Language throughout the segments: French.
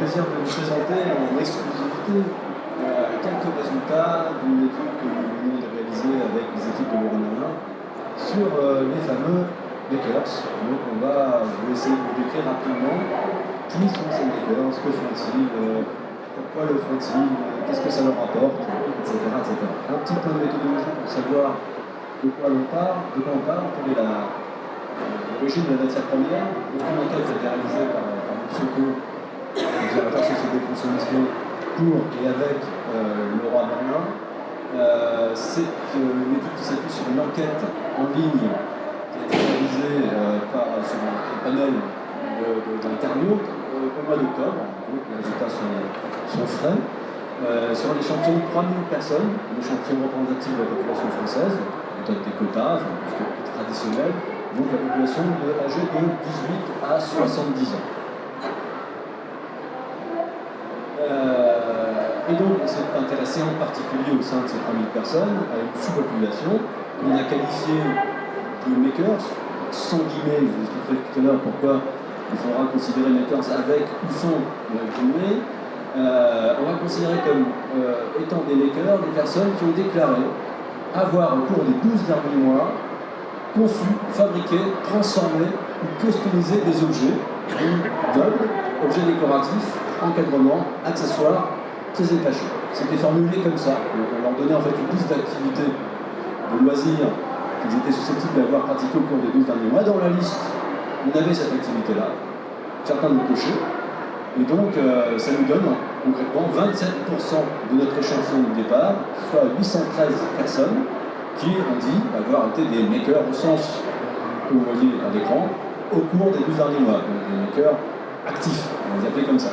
plaisir de vous présenter en exclusivité quelques résultats d'une étude que nous venons de réaliser avec les équipes de Laurent Merlin sur les fameux makers. Donc on va essayer de vous décrire rapidement qui sont ces makers, que font-ils, pourquoi le font-ils, qu'est-ce que ça leur apporte, etc., etc. Un petit peu de méthodologie pour savoir de quoi on parle, quelle est l'origine de la matière première. Donc une enquête a été réalisée par Soco, l'Observatoire Société de Consommation, pour et avec Laurent Merlin. C'est une étude qui s'appuie sur une enquête en ligne qui a été réalisée sur un panel d'internautes au mois d'octobre. Donc les résultats sont frais. Sur un échantillon de 3000 personnes, un échantillon représentatif de la population française, méthode des quotas, plus traditionnelle, donc la population âgée de 18 à 70 ans. Et donc on s'est intéressé en particulier au sein de ces 3000 personnes à une sous-population qu'on a qualifiée de makers, sans guillemets, je vous expliquerai tout à l'heure pourquoi il faudra considérer makers avec ou sans guillemets. On va considérer comme étant des makers des personnes qui ont déclaré avoir au cours des 12 derniers mois conçu, fabriqué, transformé ou customisé des objets, meubles, objets décoratifs, encadrements, accessoires, pièces détachées. C'était formulé comme ça. On leur donnait en fait une liste d'activités, de loisirs qu'ils étaient susceptibles d'avoir pratiqué au cours des 12 derniers mois. Dans la liste, on avait cette activité-là. Certains nous cochaient. Et donc, ça nous donne concrètement 27% de notre échantillon de départ, soit 813 personnes qui ont dit avoir été des makers au sens que vous voyez à l'écran au cours des 12 derniers mois. Donc des makers actifs, on les appelait comme ça.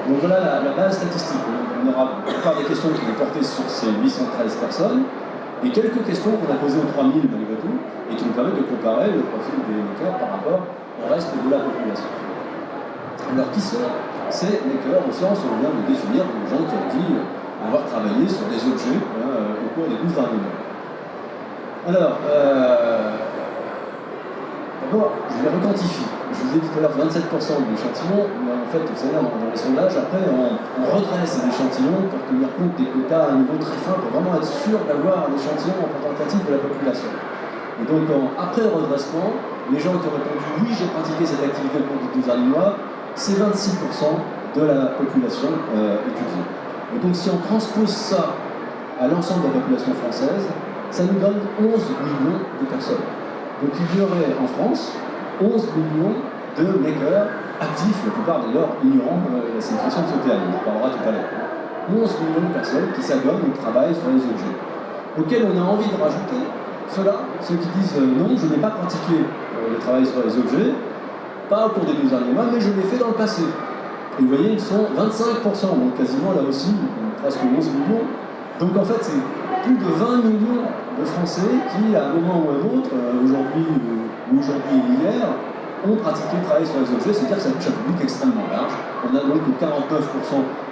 Donc voilà la base statistique. On aura la plupart des questions qui vont porter sur ces 813 personnes et quelques questions qu'on a posées aux 3000 malgré tout et qui nous permettent de comparer le profil des makers par rapport au reste de la population. Alors qui sont ces makers au sens où on vient de définir des gens qui ont dit avoir travaillé sur des objets au cours des 12 derniers mois. Alors, d'abord, je les requantifie. Je vous ai dit tout à l'heure 27% de l'échantillon, mais en fait, vous savez, dans les sondages, après, on redresse ces échantillons pour tenir compte des quotas à un niveau très fin, pour vraiment être sûr d'avoir un échantillon représentatif de la population. Et donc, après le redressement, les gens qui ont répondu « oui, j'ai pratiqué cette activité au cours des 12 derniers mois », c'est 26% de la population étudiée. Et donc, si on transpose ça à l'ensemble de la population française, ça nous donne 11 millions de personnes. Donc il y aurait en France 11 millions de makers actifs, la plupart d'ailleurs ignorant la signification de ce terme, on en parlera tout à l'heure. 11 millions de personnes qui s'adonnent ou travaillent sur les objets, auxquels on a envie de rajouter ceux qui disent non, je n'ai pas pratiqué le travail sur les objets, pas au cours des 12 derniers mois, mais je l'ai fait dans le passé. Et vous voyez, ils sont 25%, donc quasiment là aussi, presque 11 millions. Donc en fait, c'est plus de 20 millions de Français qui, à un moment ou à un autre, aujourd'hui et hier, ont pratiqué le travail sur les objets, c'est-à-dire que ça touche un public extrêmement large. On a donc 49%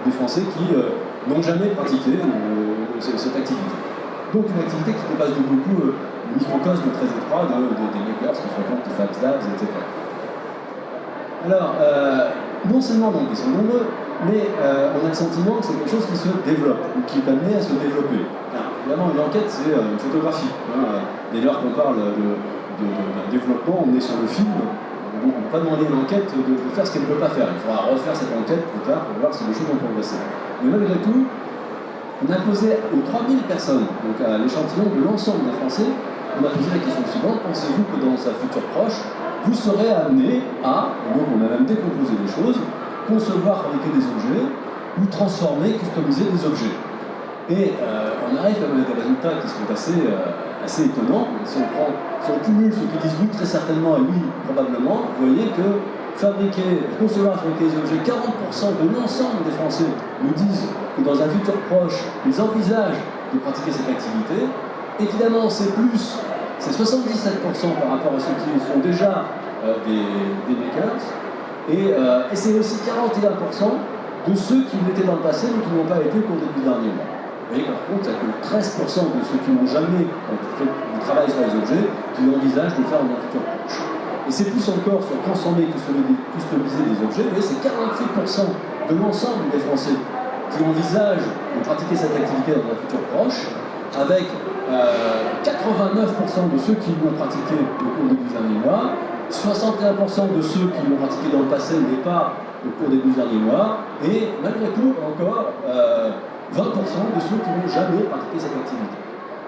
des Français qui n'ont jamais pratiqué cette activité. Donc une activité qui dépasse de beaucoup le microcosme très étroit des makers qui fréquentent les Fab Labs, etc. Alors, non seulement donc ils sont nombreux, mais on a le sentiment que c'est quelque chose qui se développe, ou qui est amené à se développer. Alors, évidemment, une enquête, c'est une photographie. Dès lors qu'on parle d'un développement, on est sur le film, donc on ne peut pas demander à l'enquête de faire ce qu'elle ne peut pas faire. Il faudra refaire cette enquête plus tard pour voir si les choses ont progressé. Mais malgré tout, on a posé aux 3000 personnes, donc à l'échantillon de l'ensemble des Français, on a posé la question suivante: pensez-vous que dans un futur proche, vous serez amené à, donc on a même décomposé les choses, concevoir, fabriquer des objets, ou transformer, customiser des objets. Et on arrive quand même à des résultats qui sont assez étonnants. Si on cumule ceux qui disent oui très certainement et oui probablement, vous voyez que concevoir, fabriquer des objets, 40% de l'ensemble des Français nous disent que dans un futur proche, ils envisagent de pratiquer cette activité. Évidemment, c'est 77% par rapport à ceux qui sont déjà des makers, et c'est aussi 41% de ceux qui l'étaient dans le passé mais qui n'ont pas été au cours des 10 derniers mois. Vous voyez par contre, il n'y a que 13% de ceux qui n'ont jamais fait du travail sur les objets qui envisagent de faire dans un futur proche. Et c'est plus encore sur transformer et customiser des objets, vous voyez, c'est 48% de l'ensemble des Français qui envisagent de pratiquer cette activité dans un futur proche, avec 89% de ceux qui l'ont pratiqué au cours des 12 derniers mois, 61% de ceux qui l'ont pratiqué dans le passé, mais pas au cours des 12 derniers mois, et malgré tout, encore 20% de ceux qui n'ont jamais pratiqué cette activité.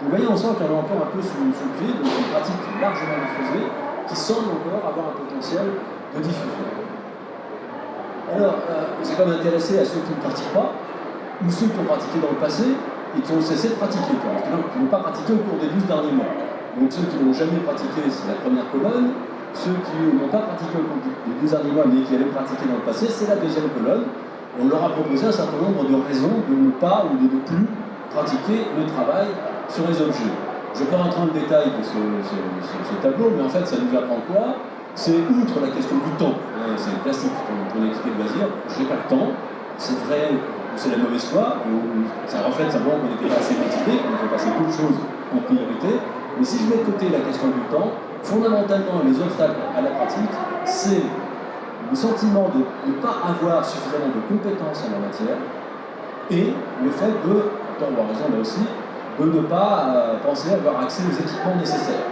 Donc vous voyez, on sent qu'il y en a encore un peu sous le pied, donc une pratique largement diffusée, qui semble encore avoir un potentiel de diffusion. Alors, on s'est quand même intéressé à ceux qui ne pratiquent pas, ou ceux qui ont pratiqué dans le passé, et qui ont cessé de pratiquer, qui n'ont pas pratiqué au cours des 12 derniers mois. Donc ceux qui n'ont jamais pratiqué, c'est la première colonne. Ceux qui n'ont pas pratiqué au cours des 12 derniers mois, mais qui avaient pratiqué dans le passé, c'est la deuxième colonne. On leur a proposé un certain nombre de raisons de ne pas ou de ne plus pratiquer le travail sur les objets. Je ne vais pas rentrer dans le détail de ce tableau, mais en fait, ça nous apprend quoi? C'est outre la question du temps. C'est classique pour l'expliquer de loisir. Je n'ai pas le temps. C'est vrai ou c'est la mauvaise foi, ou ça reflète simplement qu'on n'était pas assez motivé, qu'on a fait passer beaucoup de choses en priorité. Mais si je mets de côté la question du temps, fondamentalement, les obstacles à la pratique, c'est le sentiment de ne pas avoir suffisamment de compétences en la matière et le fait de, pour avoir raison là aussi, de ne pas penser avoir accès aux équipements nécessaires.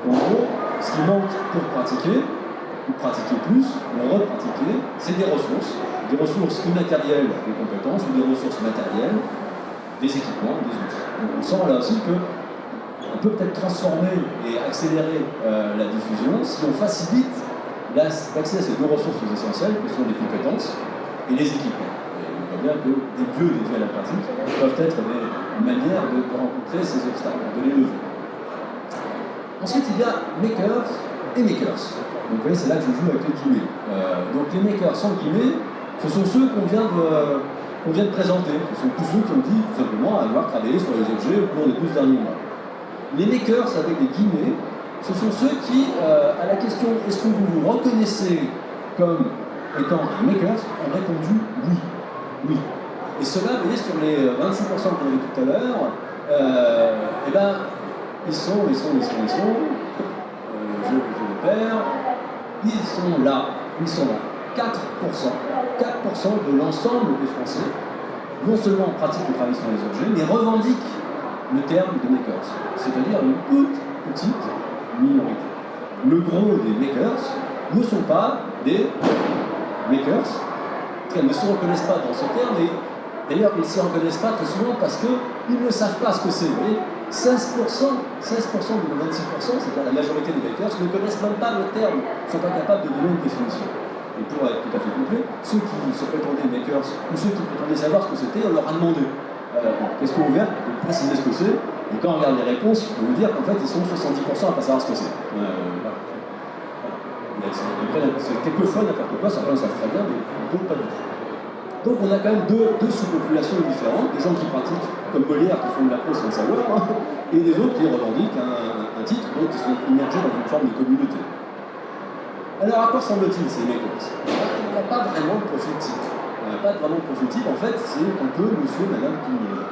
Donc en gros, ce qui manque pour pratiquer, ou pratiquer plus, ou repratiquer, c'est des ressources immatérielles des compétences, ou des ressources matérielles, des équipements, des outils. Donc on sent là aussi que on peut peut-être transformer et accélérer la diffusion si on facilite l'accès à ces deux ressources essentielles, que sont les compétences et les équipements. Et on voit bien que des lieux dédiés à la pratique peuvent être des manières de rencontrer ces obstacles, de les lever. Ensuite, il y a makers et makers. Donc vous voyez, c'est là que je joue avec les guillemets. Donc les makers sans guillemets, ce sont ceux qu'on vient de présenter. Ce sont tous ceux qui ont dit tout simplement avoir travaillé sur les objets au cours des 12 derniers mois. Les makers avec des guillemets, ce sont ceux qui, à la question est-ce que vous vous reconnaissez comme étant un maker, ont répondu oui. Oui. Et cela, vous voyez, sur les 26% qu'on a vu tout à l'heure, eh ben, ils sont, je le perds, ils sont là. 4% de l'ensemble des Français, non seulement pratiquent le travail sur les objets, mais revendiquent le terme de makers, c'est-à-dire une toute petite minorité. Le gros des makers ne sont pas des makers, ils ne se reconnaissent pas dans ce terme, et d'ailleurs ils ne s'y reconnaissent pas très souvent parce qu'ils ne savent pas ce que c'est. Vous voyez, 16% de 26%, c'est-à-dire la majorité des makers, ne connaissent même pas le terme, ne sont pas capables de donner une définition. Et pour être tout à fait complet, ceux qui se prétendaient makers ou ceux qui prétendaient savoir ce que c'était, on leur a demandé question ouverte de préciser ce que c'est. Et quand on regarde les réponses, je peux vous dire qu'en fait ils sont 70% à ne pas savoir ce que c'est. C'est quelquefois n'importe quoi, certains le savent très bien, mais d'autres pas du tout. Donc on a quand même deux sous-populations différentes, des gens qui pratiquent comme Molière, qui font de la prose sans le savoir, et des autres qui revendiquent un titre, donc qui sont immergés dans une forme de communauté. Alors à quoi semble-t-il ces makers? Il n'y a pas vraiment de profil type. Il n'y a pas vraiment de profil type, en fait, c'est un peu monsieur, madame, tout le monde.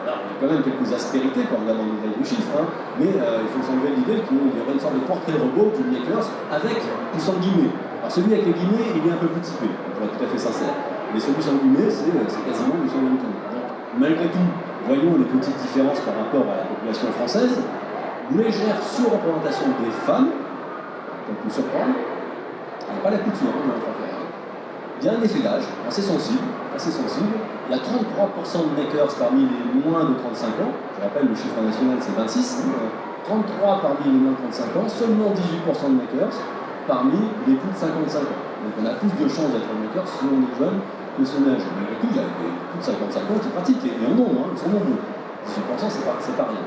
Alors, il y a quand même quelques aspérités quand on regarde dans les détails du chiffre, mais il faut s'enlever l'idée qu'il y aurait une sorte de portrait robot du makers avec ou sans guillemets. Alors celui avec les guillemets, il est un peu plus typé, pour être tout à fait sincère. Mais celui sans guillemets, c'est quasiment monsieur, madame, tout le monde. Donc, malgré tout, voyons les petites différences par rapport à la population française. Légère sous-représentation des femmes, ça peut surprendre. Pas la couture, on a affaire. Il y a un effet d'âge assez sensible. Il y a 33% de makers parmi les moins de 35 ans. Je rappelle, le chiffre national c'est 26. 33 parmi les moins de 35 ans, seulement 18% de makers parmi les plus de 55 ans. Donc on a plus de chances d'être makers si on est jeune que si on est âgé. Malgré tout, il y a des plus de 55 ans qui pratiquent, et en nombre, ils sont nombreux. 18% c'est pas rien.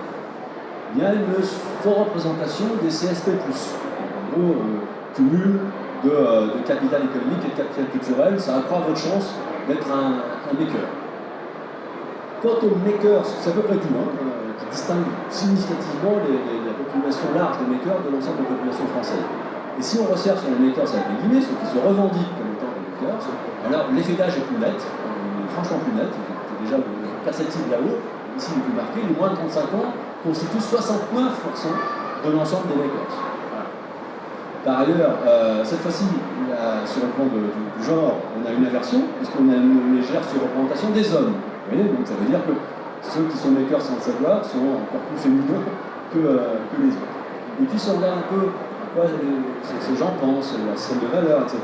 Il y a une représentation des CSP+. Donc, en gros, cumul de capital économique et de capital culturel, ça accroît votre chance d'être un maker. Quant aux makers, c'est à peu près tout, qui distingue significativement la population large des makers de l'ensemble de la population française. Et si on resserre sur les makers avec les guillemets, ceux qui se revendiquent comme étant des makers, alors l'effet d'âge est plus net, franchement plus net, c'est déjà perceptible là-haut, ici le plus marqué, les moins de 35 ans constituent 69% de l'ensemble des makers. Par ailleurs, cette fois-ci, sur le plan du genre, on a une inversion, puisqu'on a une légère surreprésentation des hommes. Vous voyez, donc ça veut dire que ceux qui sont makers sans le savoir sont encore plus féminins que les autres. Et puis si on regarde un peu à quoi ces gens pensent, leur système de valeurs, etc.,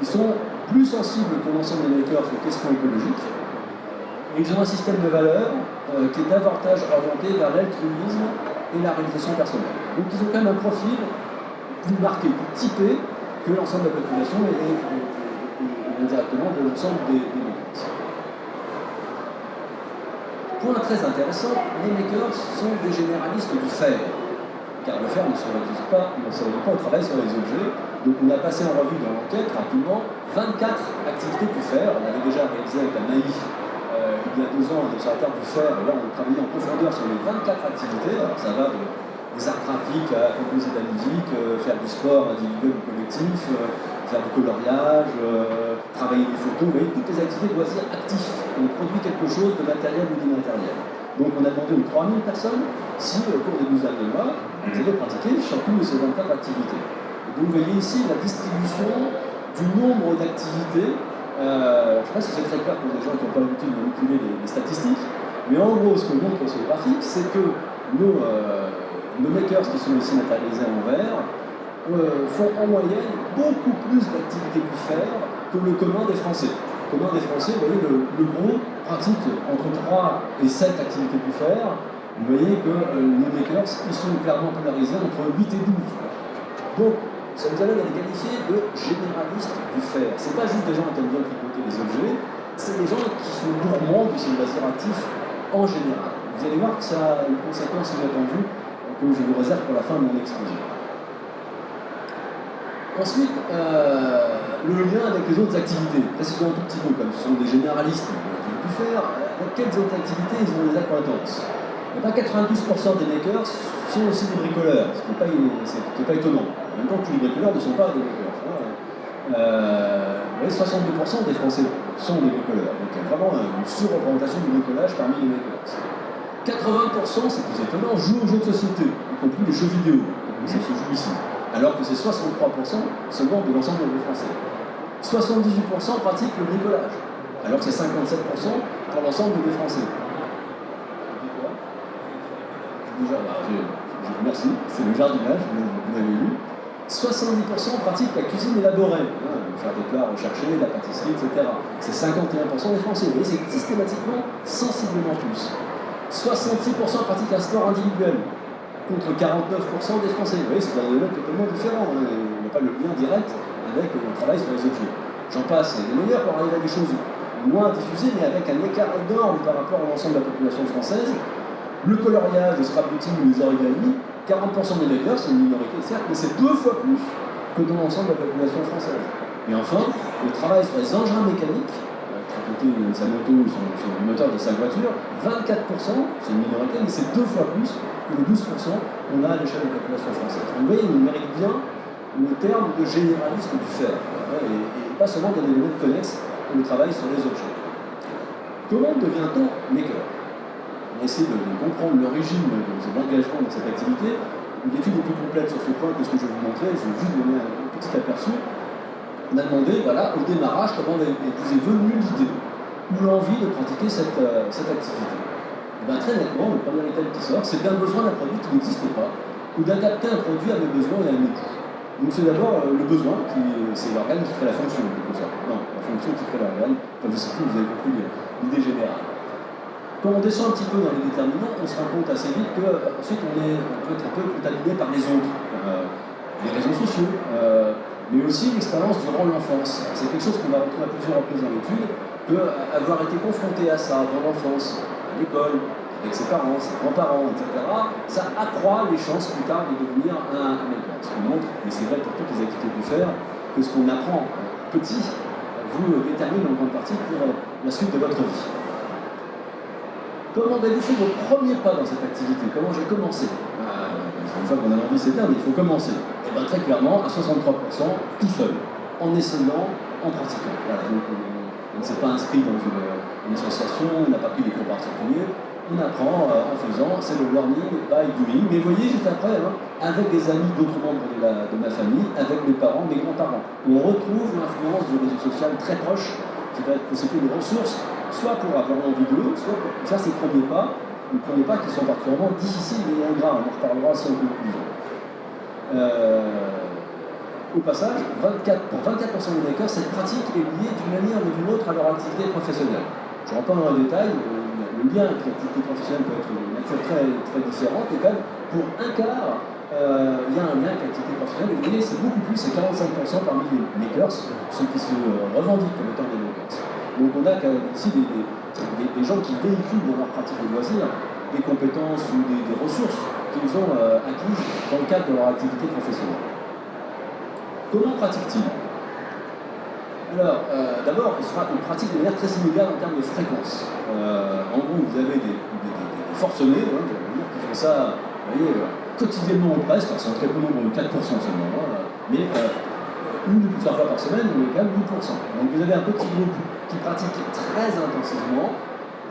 ils sont plus sensibles que l'ensemble des makers aux questions écologiques. Et ils ont un système de valeurs qui est davantage orienté vers l'altruisme et la réalisation personnelle. Donc ils ont quand même un profil plus marqué, plus typé que l'ensemble de la population et indirectement de l'ensemble des makers. Point très intéressant, les makers sont des généralistes du faire, car le faire ne se réduit pas au travail sur les objets. Donc on a passé en revue dans l'enquête rapidement 24 activités du faire. On avait déjà réalisé avec la Naïf il y a 2 ans un observatoire du faire, et là on travaillait en profondeur sur les 24 activités. Alors ça va des arts graphiques à composer de la musique, faire du sport individuel ou collectif, faire du coloriage, travailler des photos, vous voyez, toutes les activités de loisirs actifs. On produit quelque chose de matériel ou d'immatériel. Donc on a demandé aux 3000 personnes si au cours des 12 derniers mois, ils avaient pratiqué chacune de ces 24 activités. Et donc vous voyez ici la distribution du nombre d'activités. Je ne sais pas si c'est très clair pour des gens qui n'ont pas l'habitude de manipuler les statistiques, mais en gros ce que montre ce graphique, c'est que nos makers qui sont ici matérialisés en vert font en moyenne beaucoup plus d'activités du faire que le commun des Français. Le commun des Français, vous voyez, le gros pratique entre 3 et 7 activités du faire. Vous voyez que les makers, ils sont clairement polarisés entre 8 et 12. Donc, ça nous amène à les qualifier de généralistes du faire. C'est pas juste des gens qui aiment bien tricoter les objets, c'est des gens qui sont gourmands de ces loisirs actifs en général. Vous allez voir que ça a une conséquence inattendue que je vous réserve pour la fin de mon exposé. Ensuite, le lien avec les autres activités. Précisons un tout petit peu, comme ce sont des généralistes du faire, avec quelles autres activités ils ont des acquaintances. Et bien 92% des makers sont aussi des bricoleurs, ce qui n'est pas étonnant. En même temps, tous les bricoleurs ne sont pas des makers. Vous voyez, 62% des Français sont des bricoleurs. Donc il y a vraiment une surreprésentation du bricolage parmi les makers. 80%, c'est plus étonnant, jouent aux jeux de société, y compris les jeux vidéo, comme ça se joue ici. Alors que c'est 63% seulement de l'ensemble des Français. 78% pratiquent le bricolage, alors que c'est 57% pour l'ensemble des Français. Merci, c'est le jardinage, vous l'avez lu. 70% pratiquent la cuisine élaborée, faire des plats recherchés, la pâtisserie, etc. C'est 51% des Français. Vous voyez, c'est systématiquement sensiblement plus. 66% pratiquent un sport individuel, contre 49% des Français. Vous voyez, c'est un domaine totalement différent. Il n'y a pas le lien direct avec le travail sur les objets. J'en passe, les meilleurs pour arriver à des choses moins diffusées, mais avec un écart énorme par rapport à l'ensemble de la population française. Le coloriage, le scrapbooking ou les origamis, 40% des makers, c'est une minorité certes, mais c'est 2 fois plus que dans l'ensemble de la population française. Et enfin, le travail sur les engins mécaniques, tricoter sa moto ou son moteur de sa voiture, 24%, c'est une minorité, mais c'est 2 fois plus que les 12% qu'on a à l'échelle de la population française. Donc, vous voyez, il mérite bien le terme de généraliste du faire, et pas seulement dans des domaines connexes où le travail sur les objets. Comment devient-on maker? On a essayé de comprendre l'origine de l'engagement dans cette activité. Une étude est plus complète sur ce point que ce que je vais vous montrer, je vais juste donner un petit aperçu. On a demandé, voilà, au démarrage, comment vous est venue l'idée ou l'envie de pratiquer cette activité. Et bien, très nettement, le premier item qui sort, c'est d'un besoin d'un produit qui n'existe pas, ou d'adapter un produit à mes besoins et à mes goûts. Donc c'est d'abord le besoin, c'est l'organe qui crée la fonction, en quelque sorte. Non, la fonction qui crée l'organe, comme je sais plus, vous avez compris l'idée générale. Quand on descend un petit peu dans les déterminants, on se rend compte assez vite qu'ensuite on peut être un peu contaminé par les autres, les réseaux sociaux, mais aussi l'expérience durant l'enfance. C'est quelque chose qu'on va retrouver à plusieurs reprises dans l'étude, qu'avoir été confronté à ça dans l'enfance, à l'école, avec ses parents, ses grands-parents, etc., ça accroît les chances plus tard de devenir un maker. Ce qu'on montre, et c'est vrai pour toutes les activités du faire, que ce qu'on apprend petit vous détermine en grande partie pour la suite de votre vie. Comment avez-vous fait vos premiers pas dans cette activité? Comment j'ai commencé? Une fois qu'on a envie, c'est bien, mais il faut commencer. Et bien très clairement, à 63%, tout seul, en essayant, en pratiquant. Voilà, donc on ne s'est pas inscrit dans une association, on n'a pas pris des cours particuliers, on apprend en faisant, c'est le learning by doing. Mais vous voyez, juste après, hein, avec des amis d'autres membres de ma famille, avec mes parents, mes grands-parents, on retrouve l'influence du réseau social très proche qui va être constitué de ressources, soit pour avoir envie d'eux, soit pour faire ses premiers pas qui sont particulièrement difficiles et ingrats. On en reparlera aussi en conclusion. Au passage, pour 24% des makers, cette pratique est liée d'une manière ou d'une autre à leur activité professionnelle. Je ne rentre pas dans les détails, le lien avec l'activité professionnelle peut être de nature très, très différente, et quand même, pour un quart, il y a un lien avec l'activité professionnelle, et vous voyez, c'est beaucoup plus, c'est 45% parmi les makers, ceux qui se revendiquent comme étant des makers. Donc on a ici des gens qui véhiculent dans leur pratique de loisirs des compétences ou des ressources qu'ils ont acquises dans le cadre de leur activité professionnelle. Comment pratiquent-ils? Alors, d'abord, on pratique de manière très similaire en termes de fréquence. En gros, vous avez des forcenés, hein, qui font ça, vous voyez, quotidiennement ou presque, c'est un très peu nombre de 4% seulement, hein, mais une ou plusieurs fois par semaine, on est quand même 8%. Donc vous avez un petit groupe qui pratique très intensivement,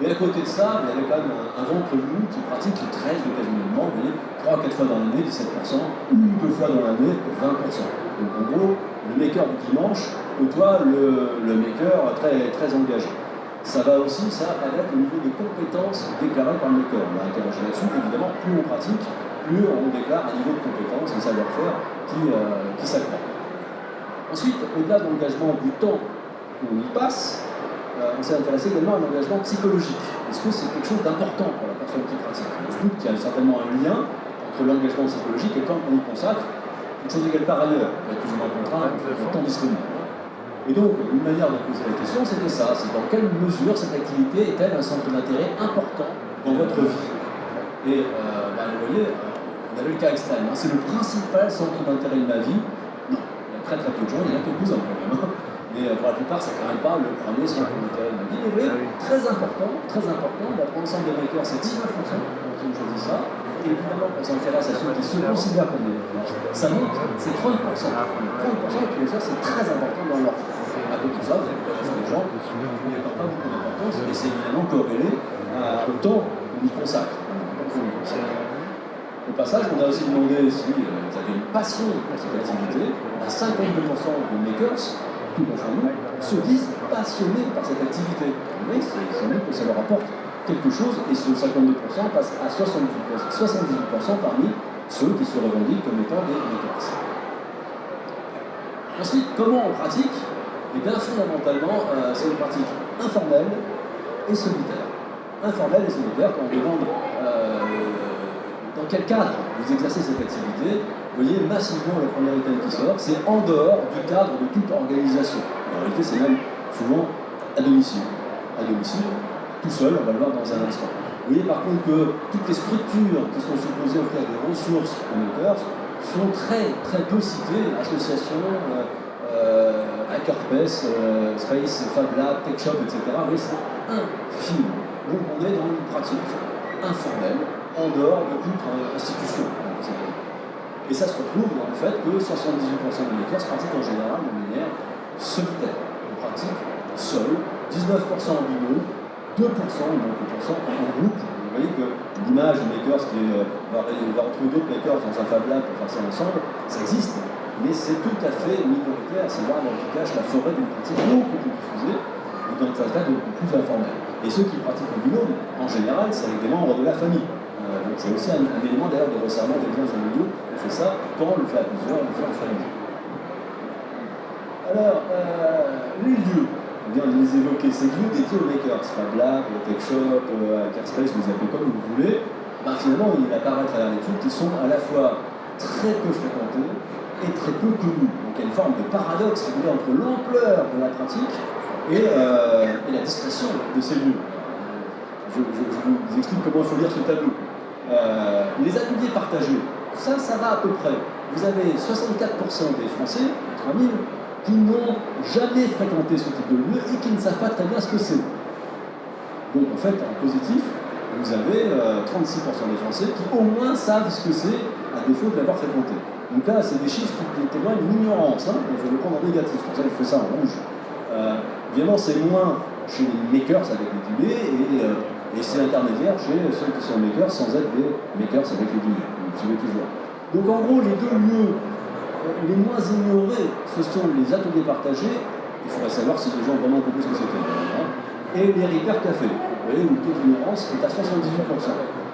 et à côté de ça, vous avez quand même un ventre mou qui pratique très occasionnellement, vous voyez, 3-4 fois dans l'année, 17%, une ou deux fois dans l'année, 20%. Donc en gros, le maker du dimanche côtoie le maker très, très engagé. Ça va aussi, ça, avec le niveau de compétences déclarées par le maker. On va interroger là-dessus, évidemment, plus on pratique, plus on déclare un niveau de compétence, un savoir-faire qui s'accroît. Ensuite, au-delà de l'engagement du temps qu'on y passe, on s'est intéressé également à l'engagement psychologique. Est-ce que c'est quelque chose d'important pour la personne qui pratique? Je doute qu'il y a certainement un lien entre l'engagement psychologique et le temps qu'on y consacre, une chose égale par ailleurs, il y a plus ou moins contraint, le temps disponible. Et donc, une manière de poser la question, c'était ça, c'est dans quelle mesure cette activité est-elle un centre d'intérêt important dans votre vie? Et vous voyez, on avait le cas extrême, hein, c'est le principal centre d'intérêt de ma vie. Non, il y a très très peu de gens, il y en a quelques-uns quand même. Hein. Mais pour la plupart, c'est quand même pas le premier centre d'intérêt de ma vie. Et vous voyez, très important, la l'ensemble des makers, c'est 19% qui ont choisi ça. Et évidemment, on s'intéresse à ceux qui se considèrent comme des makers, ça monte, c'est 30%. 30% qui veut dire c'est très important dans leur vie. À côté de ça, vous avez des gens qui n'accordent pas beaucoup d'importance, et c'est évidemment corrélé au temps qu'on y consacre. Au passage, on a aussi demandé si vous avez une passion pour cette activité. 52% des makers, tout confondu, se disent passionnés par cette activité. Mais c'est sans doute que ça leur apporte quelque chose, et ce 52% passe à 78% parmi ceux qui se revendiquent comme étant des makers. Ensuite, comment on pratique? Eh bien, fondamentalement, c'est une pratique informelle et solitaire. Informelle et solitaire, quand on demande dans quel cadre vous exercez cette activité, vous voyez massivement le premier item qui sort, c'est en dehors du cadre de toute organisation. En réalité, c'est même souvent à domicile. À domicile, tout seul, on va le voir dans un instant. Vous voyez par contre que toutes les structures qui sont supposées offrir des ressources aux makers sont très très peu citées, associations, Hackerspace, Space, Fab Lab, Tech Shop, etc. Mais c'est infime. Donc on est dans une pratique informelle, en dehors de toute institution. Et ça se retrouve dans le fait que 78% des makers pratiquent en général de manière solitaire. On pratique seul, 19% en binôme, 2% en groupe. Vous voyez que l'image du makers qui va retrouver d'autres makers dans un Fab Lab pour faire ça ensemble, ça existe, mais c'est tout à fait minoritaire. C'est là qui cache la forêt d'une pratique beaucoup plus diffusée et dans un cadre beaucoup plus informel. Et ceux qui pratiquent en binôme, en général, c'est avec des membres de la famille. Donc c'est aussi un élément d'ailleurs de resserrement des liens familiaux. On fait ça quand on le fait à plusieurs, on le fait en famille. Alors, les lieux, on vient de les évoquer, ces lieux dédiés aux makers, Fab Lab, Tech Shop, Hackerspace, vous les appelez comme vous voulez, finalement il apparaît à travers l'étude qu'ils sont à la fois très peu fréquentés et très peu connus. Donc il y a une forme de paradoxe entre l'ampleur de la pratique et la discrétion de ces lieux. Je vous explique comment il faut lire ce tableau. Les ateliers partagés, ça va à peu près. Vous avez 64% des Français, 3000, qui n'ont jamais fréquenté ce type de lieu et qui ne savent pas très bien ce que c'est. Donc en fait, en positif, vous avez 36% des Français qui au moins savent ce que c'est, à défaut de l'avoir fréquenté. Donc là, c'est des chiffres qui témoignent d'une ignorance, hein, il faut le prendre en négatif, c'est pour ça que je fais ça en rouge. Évidemment, c'est moins chez les makers avec les DB, et Et c'est intermédiaire chez ceux qui sont makers sans être des makers avec les guillemets. Vous me suivez toujours. Donc en gros, les deux lieux les moins ignorés, ce sont les ateliers partagés. Il faudrait savoir si les gens ont vraiment compris ce que c'était. Hein, et les repair cafés. Vous voyez, où le taux d'ignorance est à 78%.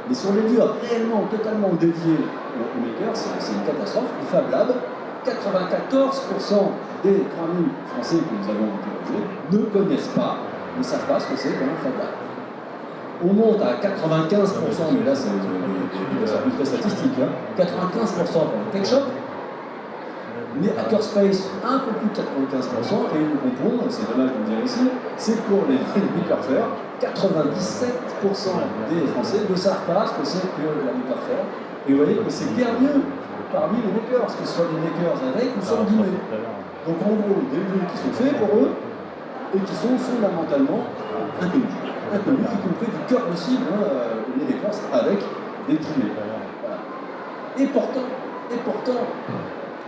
Mais sur les lieux réellement, totalement dédiés aux makers, c'est une catastrophe. Le Fab Lab, 94% des 3000 Français que nous avons interrogés ne connaissent pas, ne savent pas ce que c'est qu'un Fab Lab. On monte à 95%, mais là c'est plus très statistique, hein, 95% pour le Tech Shop, mais Hackerspace un peu plus de 95%, et le pompon, c'est dommage de le dire ici, c'est pour les makers faire. 97% des Français ne savent pas ce que c'est que la maker faire. Et vous voyez que c'est bien mieux parmi les makers, que ce soit des makers avec ou sans guillemets. Donc en gros, des lieux qui sont faits pour eux et qui sont fondamentalement inconnus, y compris du cœur possible, hein, les makers avec des guillemets. Voilà. Et pourtant,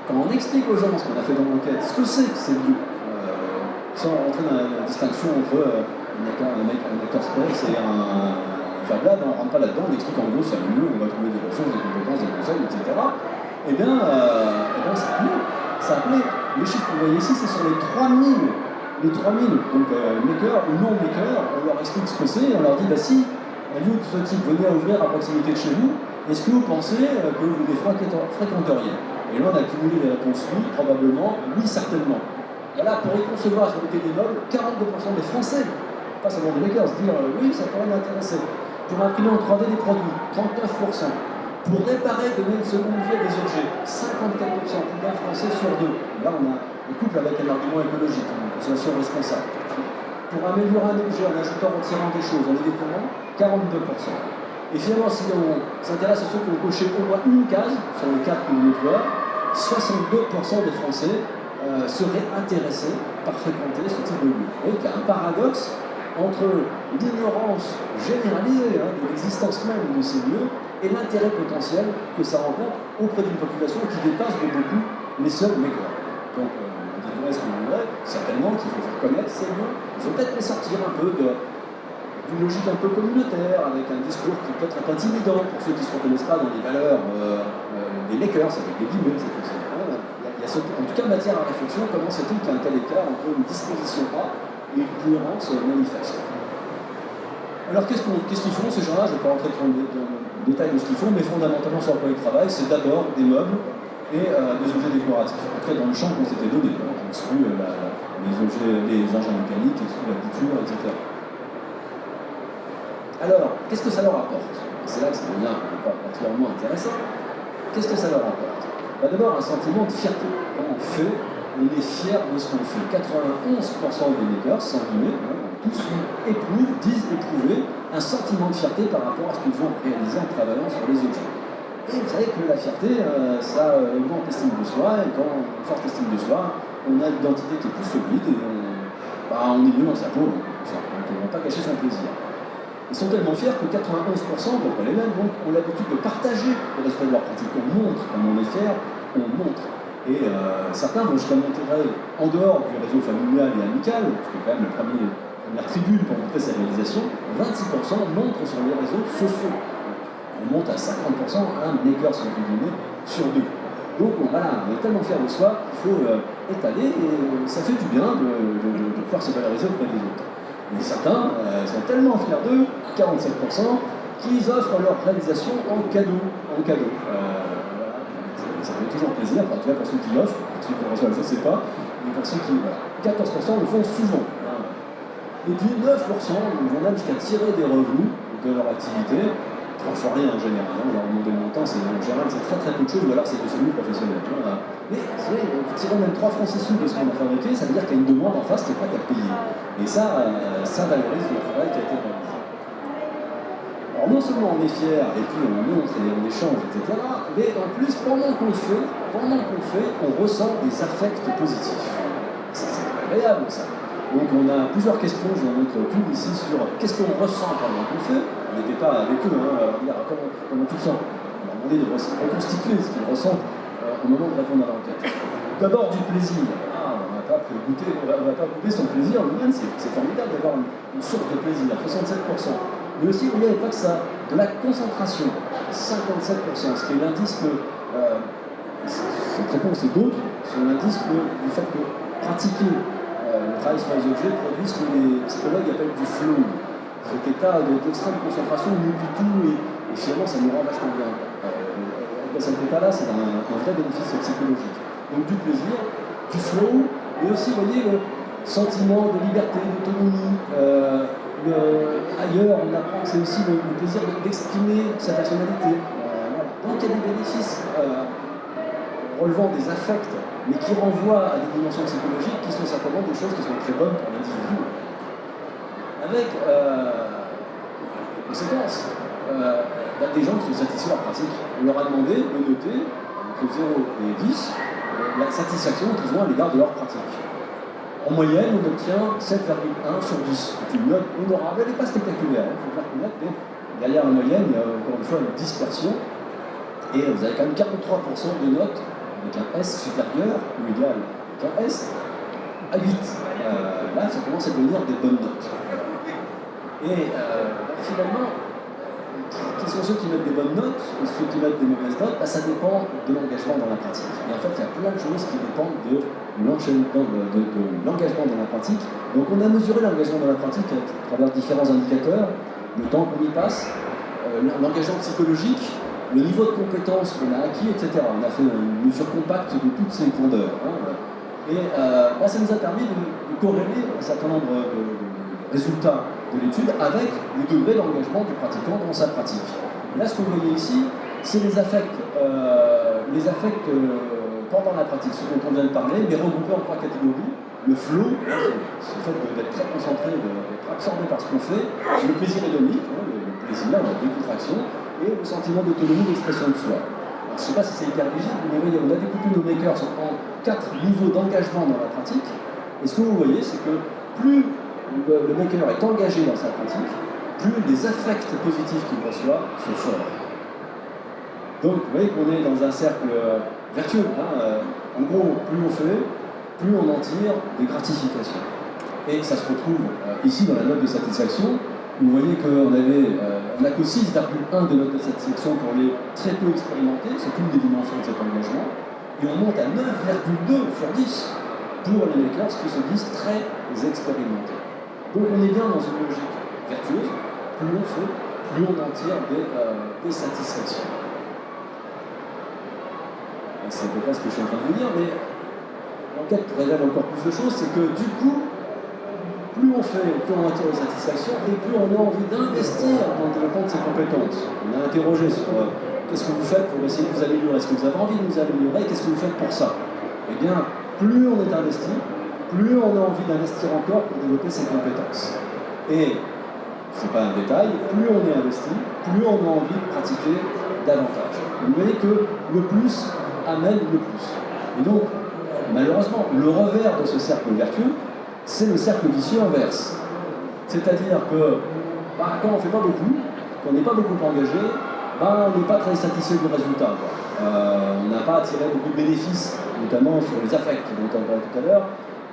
quand on explique aux gens ce qu'on a fait dans l'enquête, ce que c'est que ces lieux, sans rentrer dans la distinction entre un makerspace et un Fab Lab, on ne rentre pas là-dedans, on explique en gros c'est un lieu où on va trouver des ressources, des compétences, des conseils, etc. Eh bien, ça plaît. Les chiffres que vous voyez ici, c'est sur les 3000. Les 3000, donc makers ou non makers, on leur explique ce que c'est, on leur dit, bah si un lieu de ce type venait à ouvrir à proximité de chez vous, est-ce que vous pensez que vous les fréquenteriez? Et là, on a cumulé les réponses oui, probablement, oui, certainement. Voilà, pour y concevoir sur le des meubles, 42% des Français, pas seulement des makers, dire oui, ça pourrait m'intéresser. Pour imprimer en 3D des produits, 39%. Pour réparer, donner une seconde vie à des objets, 54%, plus d'un Français sur deux. Et là, on couple avec un argument écologique, une consommation responsable. Pour améliorer un objet en ajoutant, en retirant des choses, en les détournant, 42%. Et finalement, si on s'intéresse à ceux qui ont coché au moins une case sur le cadre que nous nettoie, 62% des Français seraient intéressés par fréquenter ce type de lieu. Vous voyez qu'il y a un paradoxe entre l'ignorance généralisée de l'existence même de ces lieux et l'intérêt potentiel que ça rencontre auprès d'une population qui dépasse de beaucoup les seuls makers. Donc, on dirait ce qu'on voudrait, certainement qu'il faut faire connaître ces lieux. Il faut peut-être les sortir un peu d'une logique un peu communautaire, avec un discours qui peut être un peu intimidant pour ceux qui ne se reconnaissent pas dans les valeurs des makers, avec des guillemets, c'est tout ça. Il y a en tout cas matière à réflexion, comment c'est-il qu'un tel écart entre une disposition A et une cohérence manifeste. Alors qu'est-ce qu'ils font ces gens-là? Je ne vais pas rentrer dans le détail de ce qu'ils font, mais fondamentalement sur le point de travail, c'est d'abord des meubles et des objets décoratifs. Après, dans le champ qu'on s'était donné, on exclut les engins mécaniques, exclut la couture, etc. Alors, qu'est-ce que ça leur apporte? C'est là que ça devient particulièrement intéressant. Qu'est-ce que ça leur apporte? D'abord, un sentiment de fierté. Quand on fait, on est fier de ce qu'on fait. 91% des makers, sans guillemets, tous disent éprouver un sentiment de fierté par rapport à ce qu'ils ont réalisé en travaillant sur les objets. Et vous savez que la fierté, ça augmente l'estime de soi, et quand on a une forte estime de soi, on a une identité qui est plus solide, et on est mieux dans sa peau, donc on ne va pas cacher son plaisir. Ils sont tellement fiers que 91%, donc pas les mêmes, donc, ont l'habitude de partager le résultat de leur pratique. On montre, comme on est fier, on montre. Et certains vont jusqu'à montrer en dehors du réseau familial et amical, qui est quand même la première tribune pour montrer sa réalisation, 26% montrent sur les réseaux sociaux. On monte à 50% un maker sur deux. Donc voilà, on est tellement fiers de soi qu'il faut étaler, et ça fait du bien de pouvoir se valoriser auprès des autres. Et certains sont tellement fiers d'eux, 47%, qu'ils offrent leur réalisation en cadeau. Ça fait toujours plaisir, en tout cas pour ceux qui l'offrent, pour ceux qui le reçoivent, je ne sais pas, mais pour ceux qui... Voilà. 14% le font souvent. Et puis 9% vont même jusqu'à tirer des revenus de leur activité, transformés en général. On leur demande le montant, en général c'est très peu de choses, ou alors c'est de semi-professionnel. Mais tirer même 3 francs 6 sous de ce qu'on a fabriqué, ça veut dire qu'il y a une demande en face qui est prête à payer. Et ça valorise le travail qui a été réalisé. Alors non seulement on est fier, et puis on montre et on échange, etc., mais en plus, pendant qu'on le fait, on ressent des affects positifs. C'est agréable ça. Donc on a plusieurs questions, je vous montre tout ici, sur qu'est-ce qu'on ressent pendant qu'on le fait. On n'était pas avec eux, dire comment tu te sens. On leur demandé de reconstituer ce qu'ils ressentent au moment de répondre à l'enquête. D'abord du plaisir. On va pas goûter son plaisir lui-même, c'est formidable d'avoir une source de plaisir, 67%. Mais aussi, vous voyez, pas que ça, de la concentration, 57%, ce qui est l'indice que, cette réponse et d'autres, sont l'indice du fait que pratiquer le travail sur les objets produit ce que les psychologues appellent du flow, cet état d'extrême concentration, on oublie tout et finalement ça nous rend vachement bien. Dans cet état-là, c'est un vrai bénéfice psychologique. Donc du plaisir, du flow, mais aussi, vous voyez, le sentiment de liberté, d'autonomie. Ailleurs, on apprend que c'est aussi le plaisir d'exprimer sa personnalité. Voilà. Donc il y a des bénéfices relevant des affects, mais qui renvoient à des dimensions psychologiques qui sont certainement des choses qui sont très bonnes pour l'individu. Avec conséquences, des gens qui sont satisfaits de leur pratique. On leur a demandé de noter, entre 0 et 10, la satisfaction qu'ils ont à l'égard de leur pratique. En moyenne, on obtient 7,1 sur 10. C'est une note honorable, elle n'est pas spectaculaire, il faut le reconnaître, mais derrière la moyenne, il y a encore une fois une dispersion, et vous avez quand même 43% de notes avec un S supérieur ou égal, avec un S à 8. Là, ça commence à devenir des bonnes notes. Et finalement, qui sont ceux qui mettent des bonnes notes et ceux qui mettent des mauvaises notes, ça dépend de l'engagement dans la pratique. Et en fait, il y a plein de choses qui dépendent de l'engagement dans la pratique. Donc on a mesuré l'engagement dans la pratique à travers différents indicateurs, le temps qu'on y passe, l'engagement psychologique, le niveau de compétence qu'on a acquis, etc. On a fait une mesure compacte de toutes ces grandeurs. Et ça nous a permis de corréler un certain nombre de résultats de l'étude avec le degré d'engagement du pratiquant dans sa pratique. Et là, ce que vous voyez ici, c'est les affects pendant la pratique, ce dont on vient de parler, mais regroupés en 3 catégories. Le flow, c'est le fait d'être très concentré, d'être absorbé par ce qu'on fait, le plaisir hédonique, le plaisir, la décontraction, et le sentiment d'autonomie d'expression de soi. Alors, je ne sais pas si c'est hyper rigide, mais vous voyez, on a découpé nos makers en 4 niveaux d'engagement dans la pratique, et ce que vous voyez, c'est que plus le maker est engagé dans sa pratique, plus les affects positifs qu'il reçoit sont forts. Donc, vous voyez qu'on est dans un cercle vertueux. En gros, plus on fait, plus on en tire des gratifications. Et ça se retrouve ici dans la note de satisfaction. Vous voyez qu'on n'a que 6,1 de note de satisfaction pour les très peu expérimentés, c'est une des dimensions de cet engagement. Et on monte à 9,2 sur 10 pour les makers qui se disent très expérimentés. Donc on est bien dans une logique vertueuse, plus on fait, plus on en tire des satisfactions. C'est à peu près ce que je suis en train de vous dire, mais l'enquête révèle encore plus de choses, c'est que du coup, plus on fait, plus on en tire des satisfactions, et plus on a envie d'investir dans le développement de ses compétences. On a interrogé sur qu'est-ce que vous faites pour essayer de vous améliorer, est-ce que vous avez envie de vous améliorer, qu'est-ce que vous faites pour ça? Eh bien, plus on est investi, plus on a envie d'investir encore pour développer ses compétences. Et, c'est pas un détail, plus on est investi, plus on a envie de pratiquer davantage. Vous voyez que le plus amène le plus. Et donc, malheureusement, le revers de ce cercle vertueux, c'est le cercle vicieux inverse. C'est-à-dire que quand on ne fait pas beaucoup, qu'on n'est pas beaucoup engagé, on n'est pas très satisfait du résultat. On n'a pas tiré beaucoup de bénéfices, notamment sur les affects dont on parlait tout à l'heure,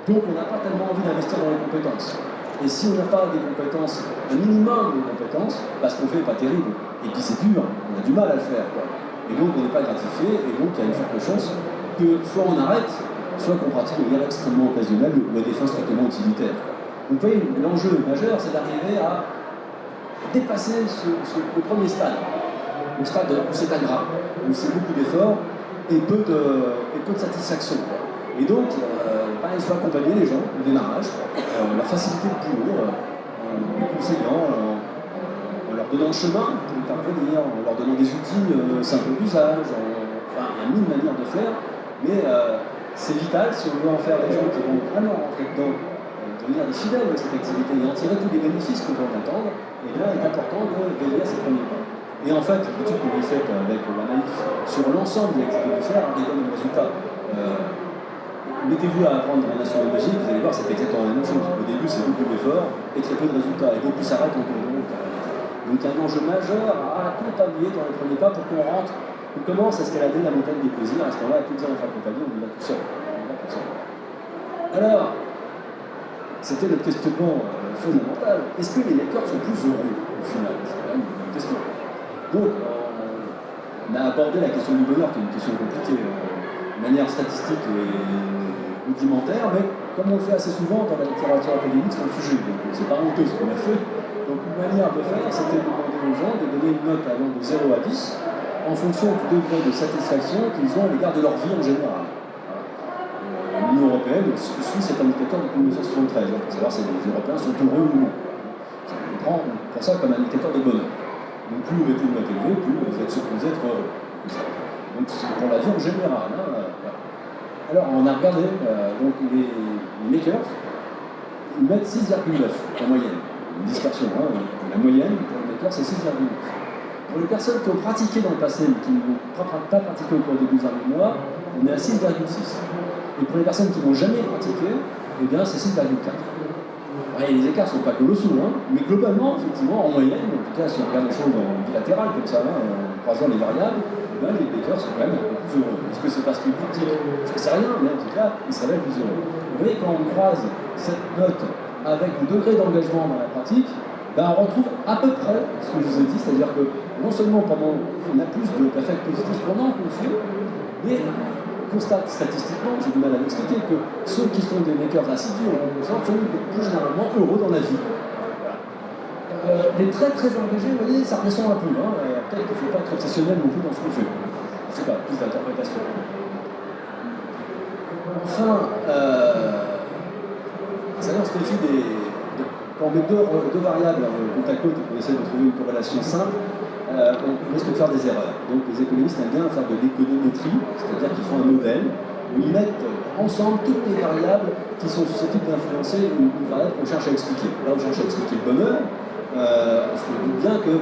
donc on n'a pas tellement envie d'investir dans les compétences. Et si on n'a pas des compétences, un minimum de compétences, ce qu'on fait n'est pas terrible. Et puis c'est dur, on a du mal à le faire. Et donc on n'est pas gratifié, et donc il y a une forte chance que soit on arrête, soit qu'on pratique de manière extrêmement occasionnelle ou à des fins strictement utilitaires. Donc vous voyez, l'enjeu majeur, c'est d'arriver à dépasser le premier stade, le stade où c'est ingrat, où c'est beaucoup d'efforts et peu de satisfaction. Et donc, il faut accompagner les gens au démarrage, leur faciliter le boulot, en les conseillant, en leur donnant le chemin pour y parvenir, en leur donnant des outils simples d'usage, il y a mille manières de faire, mais c'est vital si on veut en faire des gens qui vont vraiment rentrer dedans, devenir des fidèles de cette activité et en tirer tous les bénéfices qu'on peut en attendre, et bien il est important de veiller à ces premiers pas. Et en fait, l'étude qu'on a faite avec la NAIF sur l'ensemble des activités de faire, on donne le résultat. Mettez-vous à apprendre en astronomie, vous allez voir, c'est exactement la même chose. Au début, c'est beaucoup d'efforts et très peu de résultats, et beaucoup s'arrêtent en cours de route. Donc il y a un enjeu majeur à accompagner dans les premiers pas pour qu'on rentre, qu'on commence à escalader la montagne des plaisirs. À ce moment-là, plus besoin d'être accompagné, on y va tout seul. Alors, c'était notre questionnement fondamental. Est-ce que les makers sont plus heureux au final? C'est quand même une question. Donc, on a abordé la question du bonheur, qui est une question compliquée, de manière statistique et rudimentaire, mais comme on le fait assez souvent dans la littérature académique, c'est un sujet. Donc, c'est pas honteux ce qu'on a fait. Donc, une manière de faire, c'était de demander aux gens de donner une note allant de 0 à 10 en fonction du degré de satisfaction qu'ils ont à l'égard de leur vie en général. L'Union européenne suit cet indicateur depuis 1973, pour savoir si les Européens sont heureux ou non. On prend pour ça comme indicateur de bonheur. Donc plus vous mettez une note élevée, plus vous êtes supposé être heureux. Donc c'est pour la vie en général. Alors on a regardé donc les makers, ils mettent 6,9 en moyenne. Une dispersion. La moyenne pour les makers c'est 6,9. Pour les personnes qui ont pratiqué dans le passé mais qui n'ont pas pratiqué au cours des 12 derniers mois, on est à 6,6. Et pour les personnes qui n'ont jamais pratiqué, eh bien c'est 6,4. Ouais, les écarts ne sont pas colossaux, mais globalement, effectivement, en moyenne, en tout cas si on regarde les choses en bilatéral comme ça, en croisant les variables, eh bien, les makers sont quand même un peu plus heureux. Est-ce que c'est parce qu'ils pratiquent? Je ne sais rien, mais en tout cas, ils seraient plus heureux. Vous voyez, quand on croise cette note avec le degré d'engagement dans la pratique, ben, on retrouve à peu près ce que je vous ai dit, c'est-à-dire que non seulement on a plus d'affects positifs pendant qu'on fait, mais on constate statistiquement, j'ai du mal à l'expliquer, que ceux qui sont des makers assidus sont plus généralement heureux dans la vie. Les très très engagés, vous voyez, ça redescend un peu. Peut-être qu'il ne faut pas être obsessionnel non plus dans ce qu'on fait. Je ne sais pas, plus d'interprétation. Enfin, ça on se méfie quand on met deux variables côte à côte et qu'on essaie de trouver une corrélation simple, on risque de faire des erreurs. Donc les économistes aiment bien faire de l'économétrie, c'est-à-dire qu'ils font un modèle où ils mettent ensemble toutes les variables qui sont susceptibles d'influencer une variable qu'on cherche à expliquer. Là, on cherche à expliquer le bonheur. On se doute bien que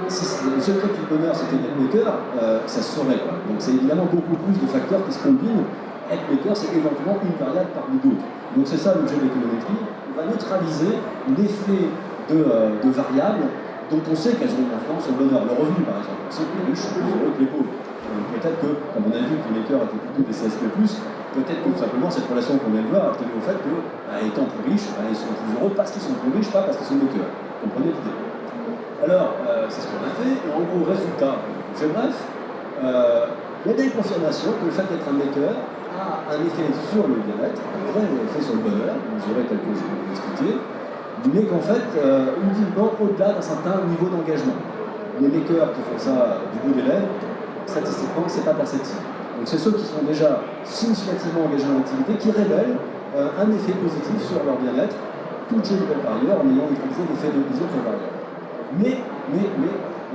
si le secret du bonheur c'était d'être maker, ça se saurait. Donc c'est évidemment beaucoup plus de facteurs qui se combinent. Être maker, c'est éventuellement une variable parmi d'autres. Donc c'est ça l'objet de l'économétrie. On va neutraliser l'effet de variables dont on sait qu'elles ont une influence sur le bonheur. Le revenu, par exemple. On sait que les riches sont plus heureux que les pauvres. Peut-être que, comme on a vu que les makers étaient plutôt des CSP+, peut-être que tout simplement cette relation qu'on vient de voir a tenu au fait que, étant plus riches, ils sont plus heureux parce qu'ils sont plus riches, pas parce qu'ils sont makers. Vous comprenez l'idée? Alors, c'est ce qu'on a fait, et en gros, résultat, c'est bref, il y a des confirmations que le fait d'être un maker a un effet sur le bien-être, un vrai effet sur le bonheur, vous aurez tel que je vais vous expliquer, mais qu'en fait, uniquement au-delà d'un certain niveau d'engagement. Les makers qui font ça du bout des lèvres, statistiquement, c'est pas perceptible. Donc c'est ceux qui sont déjà significativement engagés dans l'activité qui révèlent un effet positif sur leur bien-être, toutes choses nouvelles par ailleurs, en ayant utilisé l'effet des autres variables. Mais,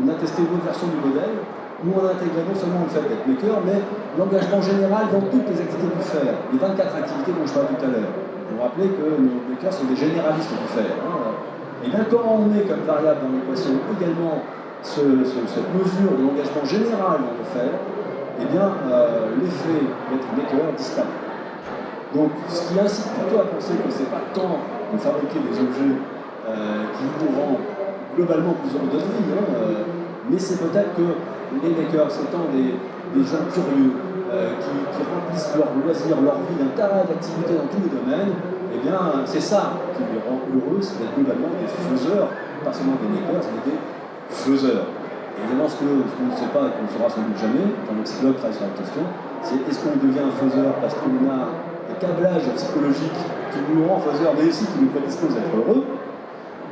on a testé une autre version du modèle, où on a intégré non seulement le fait d'être maker, mais l'engagement général dans toutes les activités du faire, les 24 activités dont je parlais tout à l'heure. Vous vous rappelez que nos makers sont des généralistes du faire. Et bien quand on met comme variable dans l'équation également cette mesure de l'engagement général dans le faire, eh bien l'effet d'être maker disparaît. Donc ce qui incite plutôt à penser que ce n'est pas tant de fabriquer des objets qui nous rendent globalement plus heureux de notre vie, mais c'est peut-être que les makers étant des gens curieux, qui remplissent leur loisir, leur vie d'un tas d'activités dans tous les domaines, eh bien c'est ça qui les rend heureux, c'est d'être globalement des faiseurs, pas seulement des makers, mais des faiseurs. Et évidemment, ce qu'on ne sait pas et qu'on ne saura sans doute jamais, quand le psychologue travaille sur la question, c'est est-ce qu'on devient un faiseur parce qu'on a un câblage psychologique qui nous rend faiseur, mais aussi qui nous prédispose à être heureux?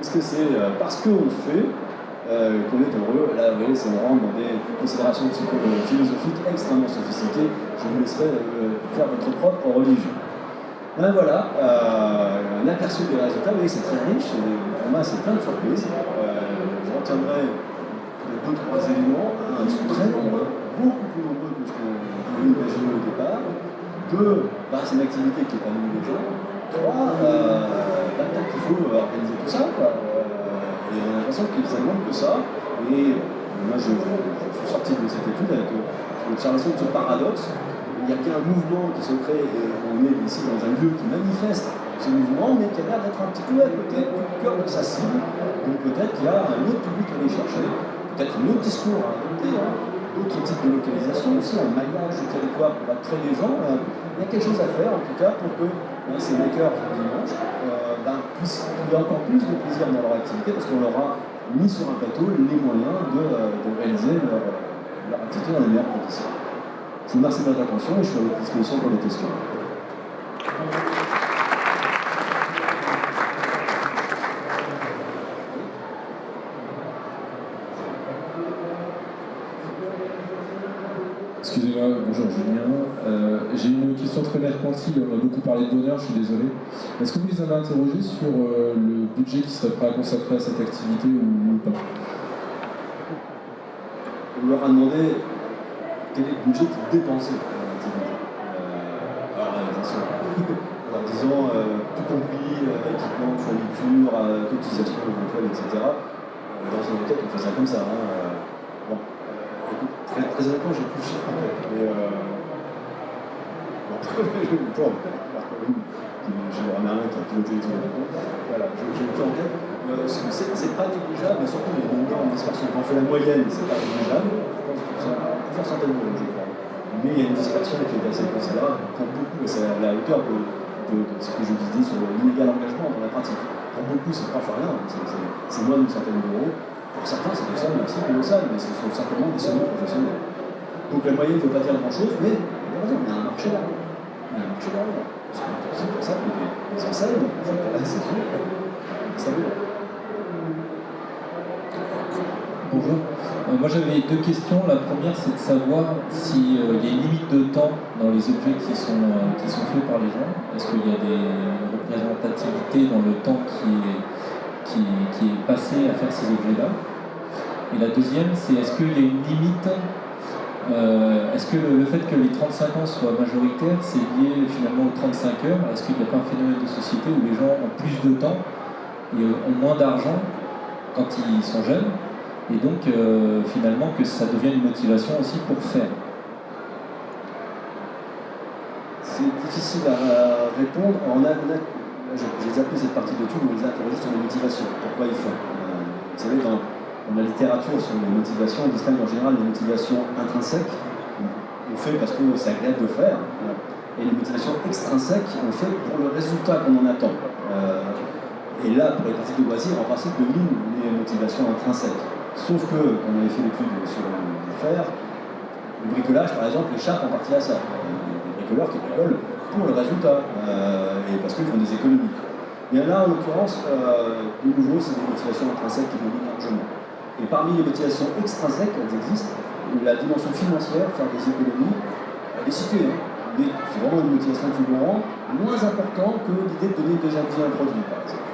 Est-ce que c'est parce qu'on le fait qu'on est heureux? Là, vous voyez, on rentre dans des considérations philosophiques extrêmement sophistiquées. Je vous laisserai faire votre propre religion. Ben voilà, un aperçu des résultats. Vous voyez, c'est très riche. Pour moi, c'est plein de surprises. Je retiendrai 2-3 éléments. Un, ils sont très nombreux, beaucoup plus nombreux que ce qu'on pouvait imaginer au départ. 2, c'est une activité qui épanouit les gens. 3, peut-être qu'il faut organiser tout ça, quoi. Et on a l'impression que ça ne demande que ça. Et moi, je suis sorti de cette étude avec l'observation de ce paradoxe. Il y a bien un mouvement qui se crée, et on est ici dans un lieu qui manifeste ce mouvement, mais qui a l'air d'être un petit peu à côté du cœur de sa cible. Donc peut-être qu'il y a un autre public à aller chercher, peut-être un autre discours à adopter, d'autres types de localisation aussi, un maillage du territoire pour attirer les gens. Il y a quelque chose à faire, en tout cas, pour que ces makers du dimanche puissent trouver encore plus de plaisir dans leur activité parce qu'on leur a mis sur un plateau les moyens de réaliser leur activité dans les meilleures conditions. Je vous remercie de votre attention et je suis à votre disposition pour les questions. Excusez-moi, bonjour Julien. J'ai une question très mercantile, on a beaucoup parlé de bonheur, je suis désolé. Est-ce que vous les avez interrogés sur le budget qui serait prêt à consacrer à cette activité ou pas? On leur a demandé quel est le budget qu'ils dépensaient pour l'activité. Alors attention, en leur disant tout compris, équipement, fourniture, cotisation éventuelle, etc. Dans une enquête, on fait ça comme ça. Bon. Très honnêtement, j'ai plus le chiffre en tête, mais bon, j'ai Merlin qui a piloté les trucs. Voilà, j'ai plus en tête. C'est pas négligeable, mais surtout il y a une énorme dispersion. Quand on fait la moyenne, c'est pas négligeable. Je pense que c'est plusieurs centaines d'euros, je crois. Mais il y a une dispersion qui est assez considérable pour beaucoup, et c'est à la hauteur de ce que je disais sur l'illégal engagement dans la pratique. Pour beaucoup, c'est pas rien, c'est moins d'une centaine d'euros. Pour certains, c'est des sommes assez colossales, mais ce sont simplement des sommes professionnelles. Donc la moyenne ne veut pas dire grand-chose, mais il y a un marché là. Il y a un marché derrière. C'est pour ça que les enseignes, c'est sûr, ça veut. Bonjour. Moi j'avais deux questions. La première c'est de savoir s'il y a une limite de temps dans les objets qui sont faits par les gens. Est-ce qu'il y a des représentativités dans le temps qui est passé à faire ces objets-là? Et la deuxième, c'est est-ce qu'il y a une limite, est-ce que le fait que les 35 ans soient majoritaires, c'est lié finalement aux 35 heures? Est-ce qu'il n'y a pas un phénomène de société où les gens ont plus de temps et ont moins d'argent quand ils sont jeunes, et donc finalement que ça devient une motivation aussi pour faire? C'est difficile à répondre. J'ai zappé cette partie de tout, où on les a interrogés sur les motivations, pourquoi ils font. Vous savez, dans la littérature sur les motivations, on distingue en général les motivations intrinsèques, on fait parce que c'est agréable de faire, et les motivations extrinsèques, on fait pour le résultat qu'on en attend. Et là, pour les pratiques de loisirs, en principe, dominent les motivations intrinsèques. Sauf que, quand on avait fait l'étude sur le fer, le bricolage, par exemple, échappe en partie à ça. Les bricoleurs qui bricolent pour le résultat, et parce qu'ils font des économies. Mais là, en l'occurrence, de nouveau, c'est des motivations intrinsèques qui dominent largement. Et parmi les motivations extrinsèques, elles existent, la dimension financière, faire des économies, elle est citée, hein, mais c'est vraiment une motivation de second rang, moins importante que l'idée de donner une deuxième vie à un produit, par exemple.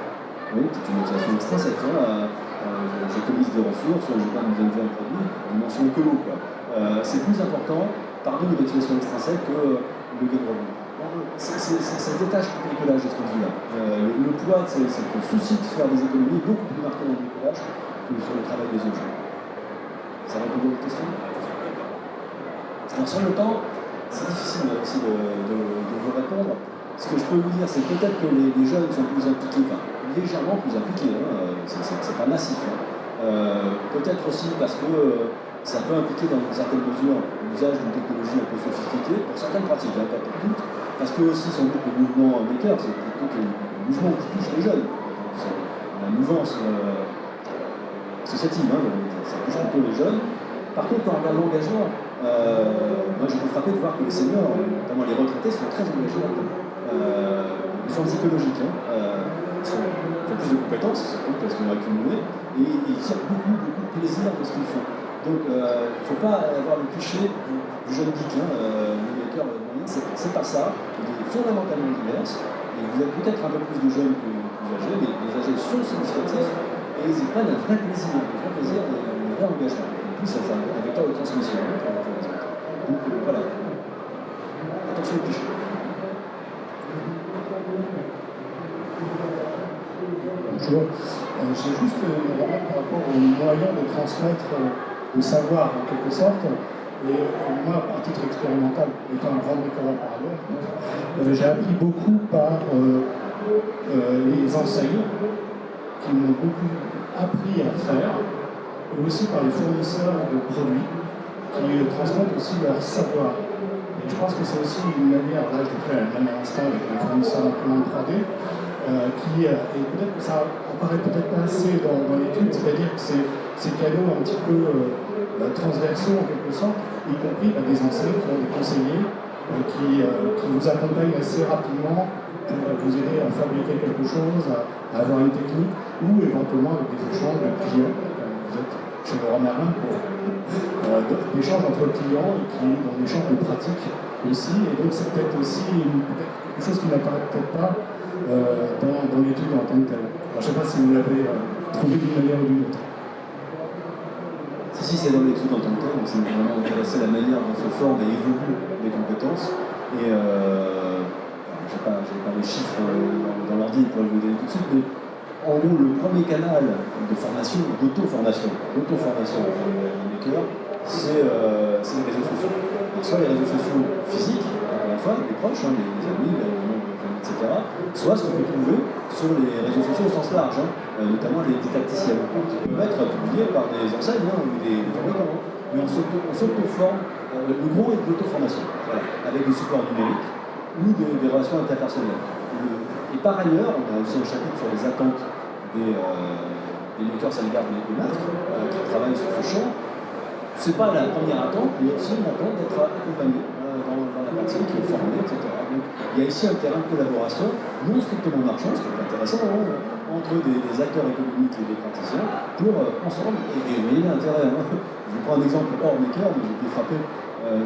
Oui, c'est une motivation extrinsèque. J'économise des ressources, je donne une deuxième vie à un produit, une mention écolo, quoi. C'est plus important parmi les motivations extrinsèques que le gain de revenus. Ça détache du bricolage de ce point de vue-là. Le poids, c'est le souci de faire des économies beaucoup plus marqué dans le bricolage que sur le travail des objets. Ça répond à votre question? Alors sur le temps, c'est difficile aussi de vous répondre. Ce que je peux vous dire, c'est peut-être que les jeunes sont plus impliqués, enfin, légèrement plus impliqués, hein, c'est pas massif. Hein. Peut-être aussi parce que ça peut impliquer dans une certaine mesure l'usage d'une technologie un peu sophistiquée, pour certaines pratiques, hein, pas pour toutes, parce que aussi sans doute le mouvement maker, c'est plutôt le mouvement qui touche les jeunes. C'est la mouvance associative, hein, ça touche plutôt les jeunes. Par contre, quand on regarde l'engagement, moi j'ai été frappé de voir que les seniors, notamment les retraités, sont très engagés là-dedans. Ils sont psychologiques, hein, ils ont plus de compétences, parce qu'ils ont accumulé, et ils tirent beaucoup de plaisir de ce qu'ils font. Donc il ne faut pas avoir le cliché du jeune geek, hein, le maker moyen, c'est pas ça. Il est fondamentalement divers, et vous êtes peut-être un peu plus de jeunes que plus âgés, mais les âgés sont significatifs, et ils y prennent un vrai plaisir et un vrai engagement. En plus, c'est un vecteur de transmission. Donc voilà. Attention au cliché. Bonjour. J'ai juste une remarque par rapport aux moyens de transmettre le savoir en quelque sorte. Et moi, à titre expérimental, étant un grand bricoleur par ailleurs, j'ai appris beaucoup par les enseignes qui m'ont beaucoup appris à faire, et aussi par les fournisseurs de produits qui transmettent aussi leur savoir. Et je pense que c'est aussi une manière, là je l'ai fait à l'instant avec un fournisseur d'imprimante 3D, qui, et peut-être que ça apparaît peut-être pas assez dans l'étude, c'est-à-dire que ces canaux un petit peu transversaux en quelque sorte, y compris des enseignants qui ont des conseillers qui vous accompagnent assez rapidement pour vous aider à fabriquer quelque chose, à avoir une technique, ou éventuellement avec des échanges de clients. Vous êtes chez Laurent Merlin pour d'échanges entre clients et qui dans l'échange de pratiques aussi. Et donc c'est peut-être aussi quelque chose qui n'apparaît peut-être pas dans l'étude en tant que telle. Alors, je ne sais pas si vous l'avez trouvé d'une manière ou d'une autre. Si, c'est dans l'étude en tant que telle, on s'est vraiment intéressé à la manière dont se forment et évoluent les compétences. Et je n'ai pas les chiffres dans l'ordi pour vous donner tout de suite, mais en gros, le premier canal de formation, d'auto-formation des makers, c'est les réseaux sociaux. Donc, soit les réseaux sociaux physiques, encore une fois, les proches, les amis, etc. Soit ce qu'on peut trouver sur les réseaux sociaux au sens large, notamment les didacticiels, qui peuvent être publiés par des enseignes ou des fabricants. Mais on s'auto-forme, le gros est de l'auto-formation, voilà, avec des supports numériques ou des relations interpersonnelles. Et par ailleurs, on a aussi un chapitre sur les attentes des makers à l'égard des marques qui travaillent sur ce champ. Ce n'est pas la première attente, mais il y a aussi une attente d'être accompagné dans la pratique, formé, etc. Donc il y a ici un terrain de collaboration non strictement marchand, ce qui est intéressant, entre des acteurs économiques et des praticiens pour ensemble, et vous voyez l'intérêt. Je prends un exemple hors maker, mais j'ai été frappé.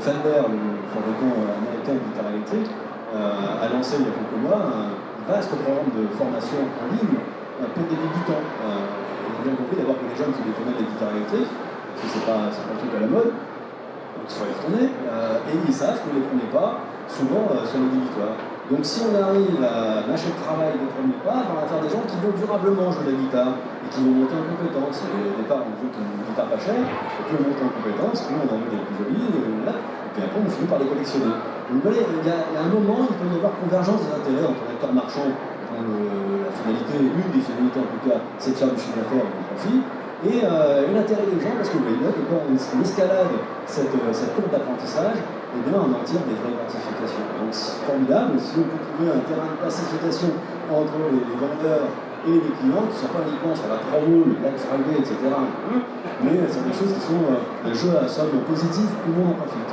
Fender, le fabricant américain de guitare électrique, a lancé il y a quelques mois un vaste programme de formation en ligne pour des débutants. On a bien compris d'abord que les jeunes se détournaient des guitares électriques, parce que c'est pas un truc à la mode, donc il faut y retourner, et ils savent que les premiers pas, souvent, sont rédhibitoires. Donc si on arrive à mâcher le travail des premiers pas, on va faire des gens qui vont durablement jouer la guitare et qui vont monter en compétence. Et au départ, on joue une guitare pas chère, et puis on monte en compétence, puis on en veut des plus jolies, et puis après on finit par les collectionner. Donc vous voyez, il y a un moment, il peut y avoir convergence des intérêts entre l'acteur marchand, dont la finalité, une des finalités en tout cas, c'est de faire du chiffre d'affaires et du profit, et l'intérêt des gens, parce que vous voyez là que quand on escalade cette courbe d'apprentissage, eh bien on en tire des vraies gratifications. Donc c'est formidable, si on peut trouver un terrain de pacification entre les vendeurs et les clients, qui ne sont pas uniquement sur la promo, le Black Friday, etc., mais c'est des choses qui sont un jeu à somme positive, tout le monde en profite.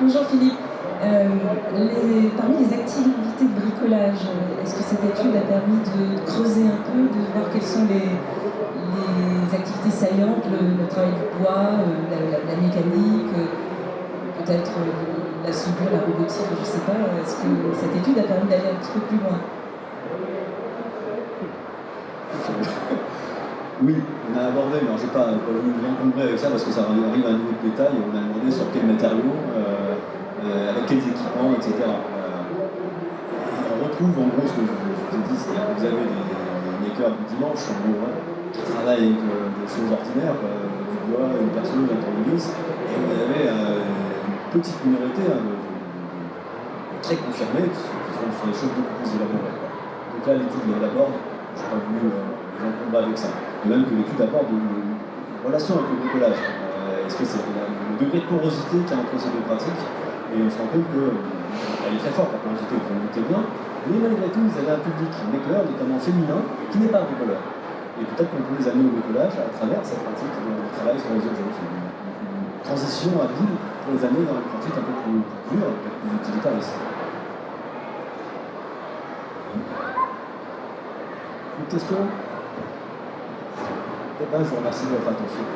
Bonjour Philippe. Parmi les activités de bricolage, est-ce que cette étude a permis de creuser un peu, de voir quelles sont les activités saillantes, le travail du bois, la mécanique, peut-être la soudure, la robotique, je ne sais pas. Est-ce que cette étude a permis d'aller un petit peu plus loin? Oui, on a abordé, mais je n'ai pas voulu vous encombrer avec ça parce que ça arrive à un niveau de détail. On a demandé sur quels matériaux, avec quels équipements, etc. On retrouve en gros ce que je vous ai dit, c'est-à-dire que vous avez des makers du dimanche en gros, qui travaillent avec des choses ordinaires, du bois, une perceuse, un tournevis, et vous avez une petite minorité de très confirmés qui sont sur des choses beaucoup plus élaborées. Donc là, l'étude l'aborde, je n'ai pas voulu vous encombrer avec ça. Et même que l'étude aborde une relation avec le bricolage. Est-ce que c'est le degré de porosité qu'il y a entre ces deux pratiques? Et on se rend compte qu'elle est très forte, la porosité, vous en doutez bien. Mais malgré tout, vous avez un public maker, notamment féminin, qui n'est pas bricoleur. Et peut-être qu'on peut les amener au bricolage à travers cette pratique de travail sur les objets. C'est une transition habile pour les amener dans une pratique un peu plus dure, un peu plus utilitariste. Une question? Eh bien, je vous remercie de votre attention.